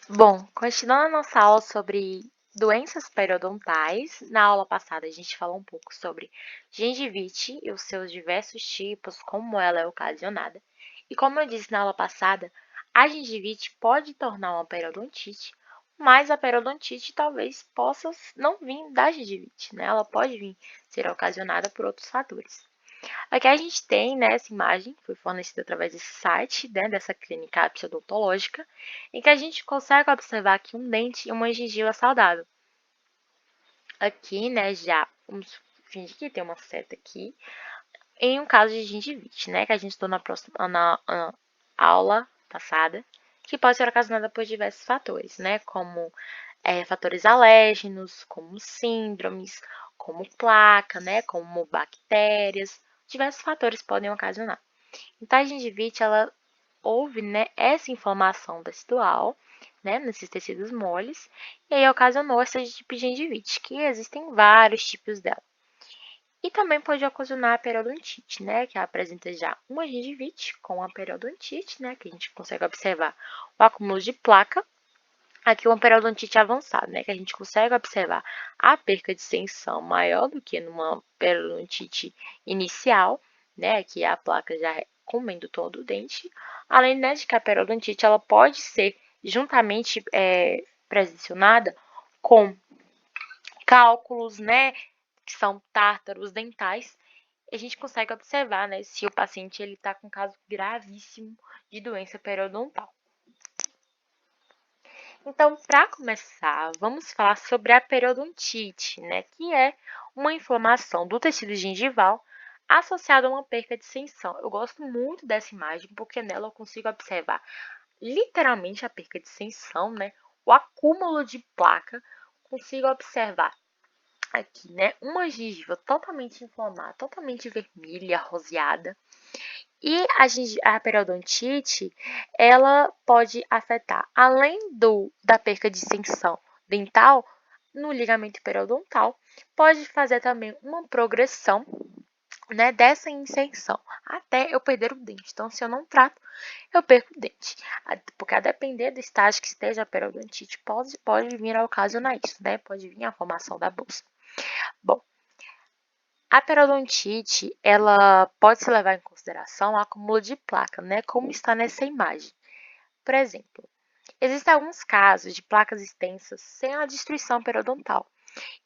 Bom, continuando a nossa aula sobre doenças periodontais, na aula passada a gente falou um pouco sobre gengivite e os seus diversos tipos, como ela é ocasionada. E como eu disse na aula passada, a gengivite pode tornar uma periodontite, mas a periodontite talvez possa não vir da gengivite, né? Ela pode vir ser ocasionada por outros fatores. Aqui a gente tem, né, essa imagem, que foi fornecida através desse site, né, dessa clínica odontológica, em que a gente consegue observar aqui um dente e uma gengiva saudável. Aqui, né, já vamos fingir que tem uma seta aqui, em um caso de gengivite, né, que a gente estudou na aula passada, que pode ser ocasionada por diversos fatores, né, como fatores alérgenos, como síndromes, como placa, né, como bactérias, diversos fatores podem ocasionar. Então, a gengivite, ela houve, né, essa inflamação tecidual, né, nesses tecidos moles, e aí ocasionou essa tipo de gengivite, que existem vários tipos dela. E também pode ocasionar a periodontite, né, que apresenta já uma gengivite com a periodontite, né, que a gente consegue observar o acúmulo de placa. Aqui uma periodontite avançada, né, que a gente consegue observar a perca de extensão maior do que numa periodontite inicial, né, que a placa já comendo todo o dente. Além, né, de que a periodontite ela pode ser juntamente presencionada com cálculos, né, que são tártaros dentais. A gente consegue observar, né, se o paciente ele está com um caso gravíssimo de doença periodontal. Então, para começar, vamos falar sobre a periodontite, né, que é uma inflamação do tecido gengival associada a uma perca de extensão. Eu gosto muito dessa imagem porque nela eu consigo observar literalmente a perca de extensão, né, o acúmulo de placa, consigo observar aqui, né, uma gengiva totalmente inflamada, totalmente vermelha, roseada. E a periodontite, ela pode afetar, além da perca de extensão dental, no ligamento periodontal, pode fazer também uma progressão, né, dessa inserção, até eu perder o dente. Então, se eu não trato, eu perco o dente. Porque a depender do estágio que esteja a periodontite, pode vir a ocasionar isso, né? Pode vir a formação da bolsa. Bom, a periodontite, ela pode se levar em consideração o acúmulo de placa, né, como está nessa imagem. Por exemplo, existem alguns casos de placas extensas sem a destruição periodontal.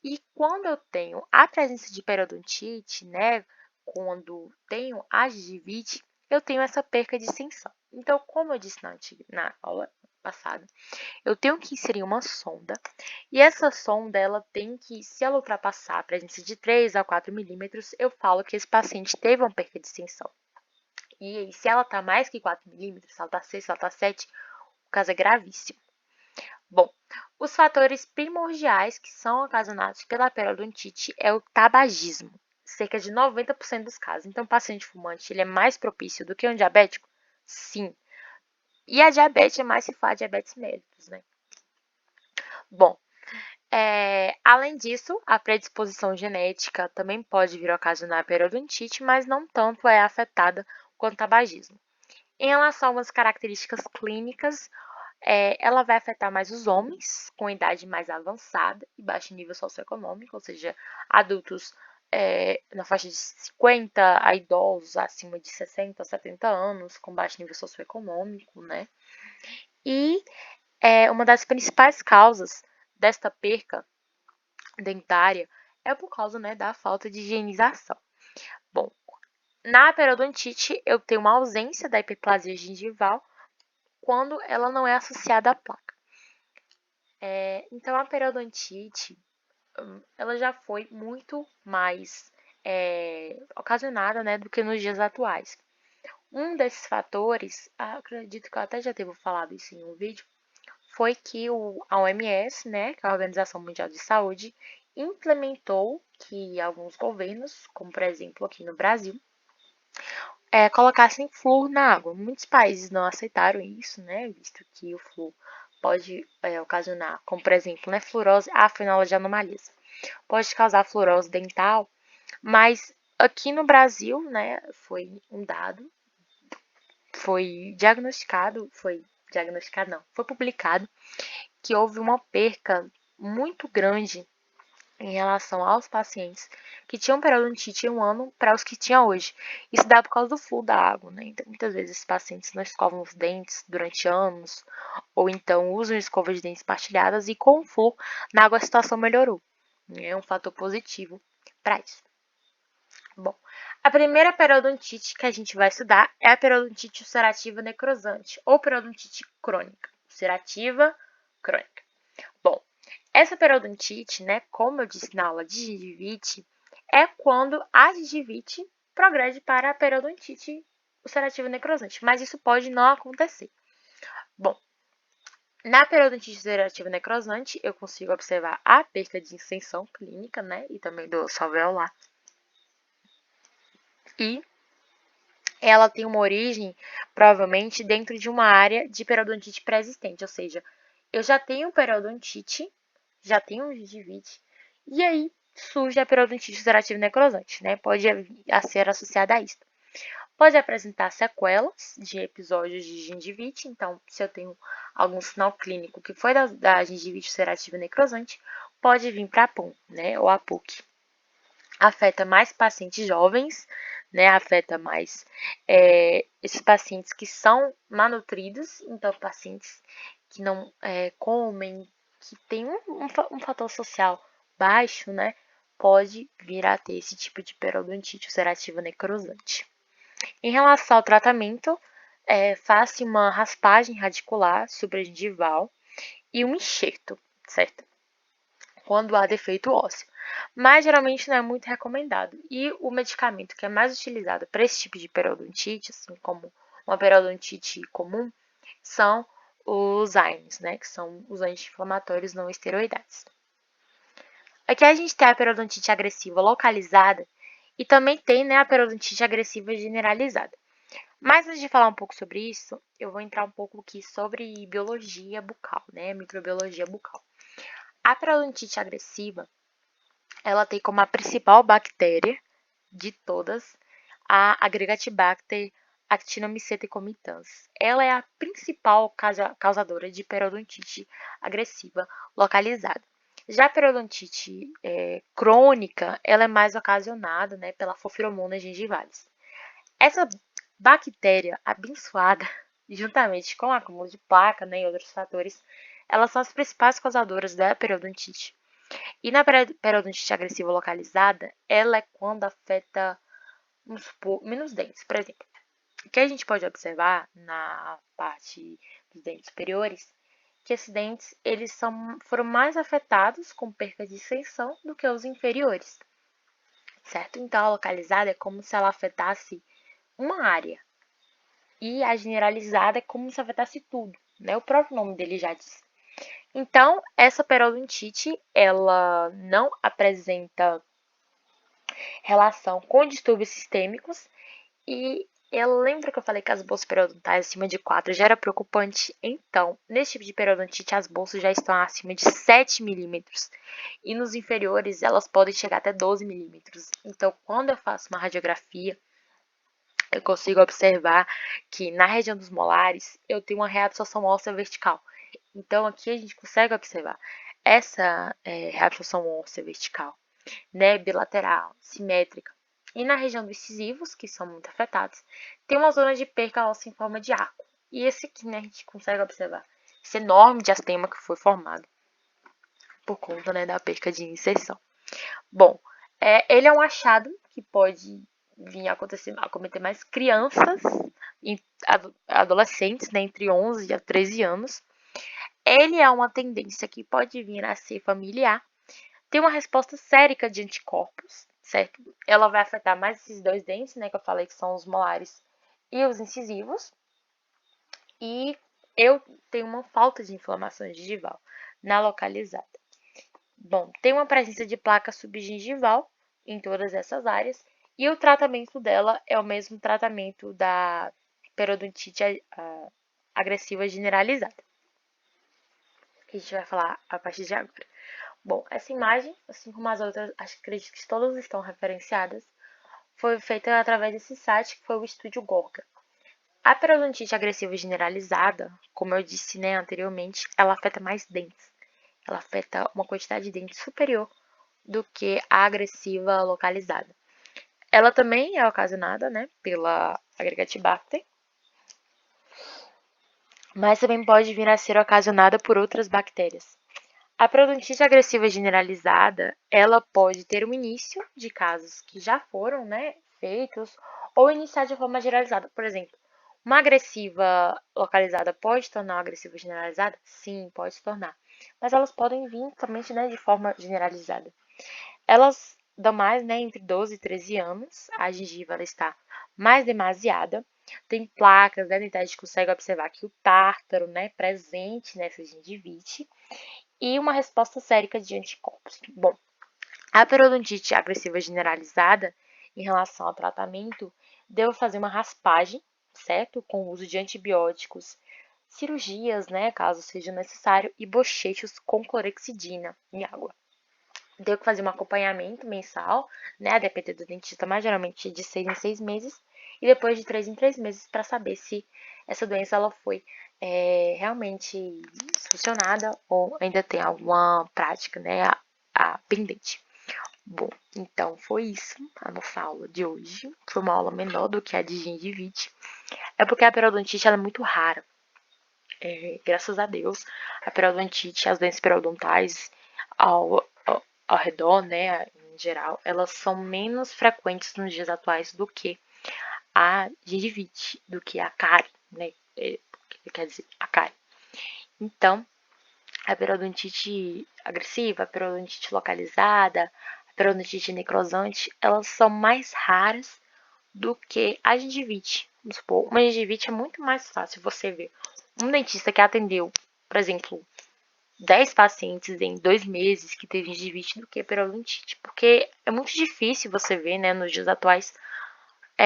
E quando eu tenho a presença de periodontite, né, quando tenho a gengivite, eu tenho essa perca de extensão. Então, como eu disse na aula passada, eu tenho que inserir uma sonda, e essa sonda, ela tem que, se ela ultrapassar a presença de 3 a 4 milímetros, eu falo que esse paciente teve uma perca de extensão. E se ela está mais que 4 milímetros, se ela está 6, se ela está 7, o caso é gravíssimo. Bom, os fatores primordiais que são ocasionados pela periodontite é o tabagismo, cerca de 90% dos casos. Então, o paciente fumante ele é mais propício do que um diabético? Sim. E a diabetes é mais se fala diabetes mellitus, né? Bom, além disso, a predisposição genética também pode vir a ocasionar periodontite, mas não tanto é afetada quanto o tabagismo. Em relação a algumas características clínicas, ela vai afetar mais os homens com idade mais avançada e baixo nível socioeconômico, ou seja, adultos na faixa de 50 a idosos acima de 60 a 70 anos com baixo nível socioeconômico, né? E uma das principais causas desta perca dentária é por causa, né, da falta de higienização. Bom, na periodontite eu tenho uma ausência da hiperplasia gengival quando ela não é associada à placa. Então a periodontite ela já foi muito mais ocasionada, né, do que nos dias atuais. Um desses fatores, acredito que eu até já devo falado isso em um vídeo, foi que a OMS, né, que é a Organização Mundial de Saúde, implementou que alguns governos, como por exemplo aqui no Brasil, colocassem flúor na água. Muitos países não aceitaram isso, né, visto que o flúor pode ocasionar, como por exemplo, né, fluorose, fenólogo de anomalias. Pode causar fluorose dental, mas aqui no Brasil, né, foi um dado, foi diagnosticado, foi diagnosticado não, foi publicado que houve uma perca muito grande em relação aos pacientes que tinham periodontite em um ano para os que tinham hoje. Isso dá por causa do fluxo da água, né? Então, muitas vezes esses pacientes não escovam os dentes durante anos, ou então usam escovas de dentes partilhadas e com o fluxo na água a situação melhorou. É um fator positivo para isso. Bom, a primeira periodontite que a gente vai estudar é a periodontite ulcerativa necrosante, ou periodontite crônica. Ulcerativa crônica. Bom, essa periodontite, né, como eu disse na aula de gengivite, é quando a gengivite progride para a periodontite ulcerativa necrosante, mas isso pode não acontecer. Bom, na periodontite ulcerativa necrosante, eu consigo observar a perca de extensão clínica, né, e também do osso alveolar. E ela tem uma origem, provavelmente, dentro de uma área de periodontite pré-existente, ou seja, eu já tenho periodontite, já tenho gengivite, e aí surge a periodontite ulcerativa necrosante, né? Pode ser associada a isso. Pode apresentar sequelas de episódios de gengivite, então, se eu tenho algum sinal clínico que foi da gengivite ulcerativa necrosante, pode vir para a PUM, né? Ou a PUC. Afeta mais pacientes jovens, né? Afeta mais esses pacientes que são malnutridos, então pacientes que não comem, que tem um fator social baixo, né? Pode vir a ter esse tipo de periodontite ulcerativa necrosante. Em relação ao tratamento, faz-se uma raspagem radicular supragengival e um enxerto, certo? Quando há defeito ósseo, mas geralmente não é muito recomendado. E o medicamento que é mais utilizado para esse tipo de periodontite, assim como uma periodontite comum, são os AINES, né, que são os anti-inflamatórios não esteroidais. Aqui a gente tem a periodontite agressiva localizada e também tem, né, a periodontite agressiva generalizada. Mas antes de falar um pouco sobre isso, eu vou entrar um pouco aqui sobre biologia bucal, né, microbiologia bucal. A periodontite agressiva, ela tem como a principal bactéria de todas a Aggregatibacter actinomycete comitans. Ela é a principal causadora de periodontite agressiva localizada. Já a periodontite crônica, ela é mais ocasionada, né, pela Phophromonas gingivalis. Essa bactéria abençoada, juntamente com o acúmulo de placa, né, e outros fatores, elas são as principais causadoras da periodontite. E na periodontite agressiva localizada, ela é quando afeta, vamos supor, menos dentes. Por exemplo, o que a gente pode observar na parte dos dentes superiores, que esses dentes eles foram mais afetados com perca de extensão do que os inferiores, certo? Então, a localizada é como se ela afetasse uma área. E a generalizada é como se afetasse tudo, né? O próprio nome dele já diz. Então, essa periodontite, ela não apresenta relação com distúrbios sistêmicos e eu lembro que eu falei que as bolsas periodontais acima de 4 já era preocupante. Então, nesse tipo de periodontite, as bolsas já estão acima de 7 milímetros e nos inferiores elas podem chegar até 12 milímetros. Então, quando eu faço uma radiografia, eu consigo observar que na região dos molares eu tenho uma reabsorção óssea vertical. Então, aqui a gente consegue observar essa reabsorção óssea vertical, né, bilateral, simétrica. E na região dos incisivos, que são muito afetados, tem uma zona de perca óssea em forma de arco. E esse aqui, né, a gente consegue observar esse enorme diastema que foi formado por conta, né, da perca de inserção. Bom, ele é um achado que pode vir a acometer mais crianças e adolescentes, né, entre 11 a 13 anos. Ele é uma tendência que pode vir a ser familiar. Tem uma resposta sérica de anticorpos, certo? Ela vai afetar mais esses dois dentes, né, que eu falei que são os molares e os incisivos. E eu tenho uma falta de inflamação gengival na localizada. Bom, tem uma presença de placa subgengival em todas essas áreas e o tratamento dela é o mesmo tratamento da periodontite agressiva generalizada, que a gente vai falar a partir de agora. Bom, essa imagem, assim como as outras, acredito que todas estão referenciadas, foi feita através desse site que foi o Estúdio Gorga. A periodontite agressiva generalizada, como eu disse, né, anteriormente, ela afeta mais dentes. Ela afeta uma quantidade de dentes superior do que a agressiva localizada. Ela também é ocasionada, né, pela Agregatibacter, mas também pode vir a ser ocasionada por outras bactérias. A parodontite agressiva generalizada, ela pode ter um início de casos que já foram, né, feitos ou iniciar de forma generalizada. Por exemplo, uma agressiva localizada pode tornar uma agressiva generalizada? Sim, pode se tornar. Mas elas podem vir somente, né, de forma generalizada. Elas dão mais, né, entre 12 e 13 anos. A gengiva ela está mais demasiada. Tem placas, né, a gente consegue observar que o tártaro, né, presente nessa gengivite e uma resposta sérica de anticorpos. Bom, a periodontite agressiva generalizada, em relação ao tratamento, devo fazer uma raspagem, certo? Com o uso de antibióticos, cirurgias, né, caso seja necessário, e bochechos com clorexidina em água. Devo fazer um acompanhamento mensal, né, a depender do dentista, mas geralmente de 6 em 6 meses, e depois de 3 em 3 meses para saber se essa doença ela foi realmente solucionada ou ainda tem alguma prática, né, a pendente. Bom, então foi isso a nossa aula de hoje. Foi uma aula menor do que a de gengivite. É porque a periodontite ela é muito rara. Graças a Deus, a periodontite, as doenças periodontais ao redor, né, em geral, elas são menos frequentes nos dias atuais do que a gengivite, do que a cárie, né? Quer dizer, a cárie. Então, a periodontite agressiva, a periodontite localizada, a periodontite necrosante, elas são mais raras do que a gengivite. Vamos supor, uma gengivite é muito mais fácil você ver um dentista que atendeu, por exemplo, 10 pacientes em 2 meses que teve gengivite do que periodontite, porque é muito difícil você ver, né, nos dias atuais,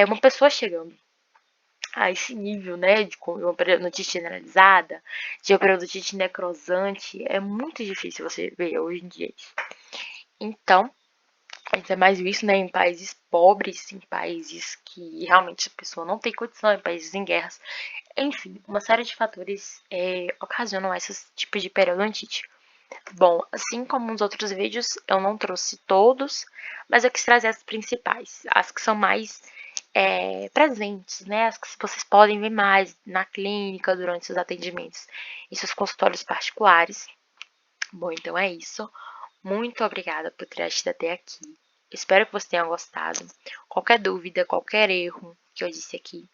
uma pessoa chegando a esse nível, né, de uma periodonte generalizada, de uma periodonte necrosante, é muito difícil você ver hoje em dia isso. Então, ainda mais isso, né, em países pobres, em países que realmente a pessoa não tem condição, em países em guerras, enfim, uma série de fatores ocasionam esses tipos de periodontite. Bom, assim como nos outros vídeos, eu não trouxe todos, mas eu quis trazer as principais, as que são mais presentes, né? As que vocês podem ver mais na clínica durante seus atendimentos em seus consultórios particulares. Bom, então é isso. Muito obrigada por ter assistido até aqui. Espero que você tenha gostado. Qualquer dúvida, qualquer erro que eu disse aqui,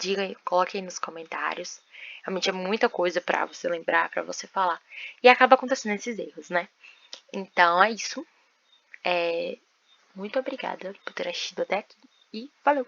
diga, coloque aí nos comentários. Realmente é muita coisa para você lembrar, para você falar. E acaba acontecendo esses erros, né? Então é isso. Muito obrigada por ter assistido até aqui. E valeu!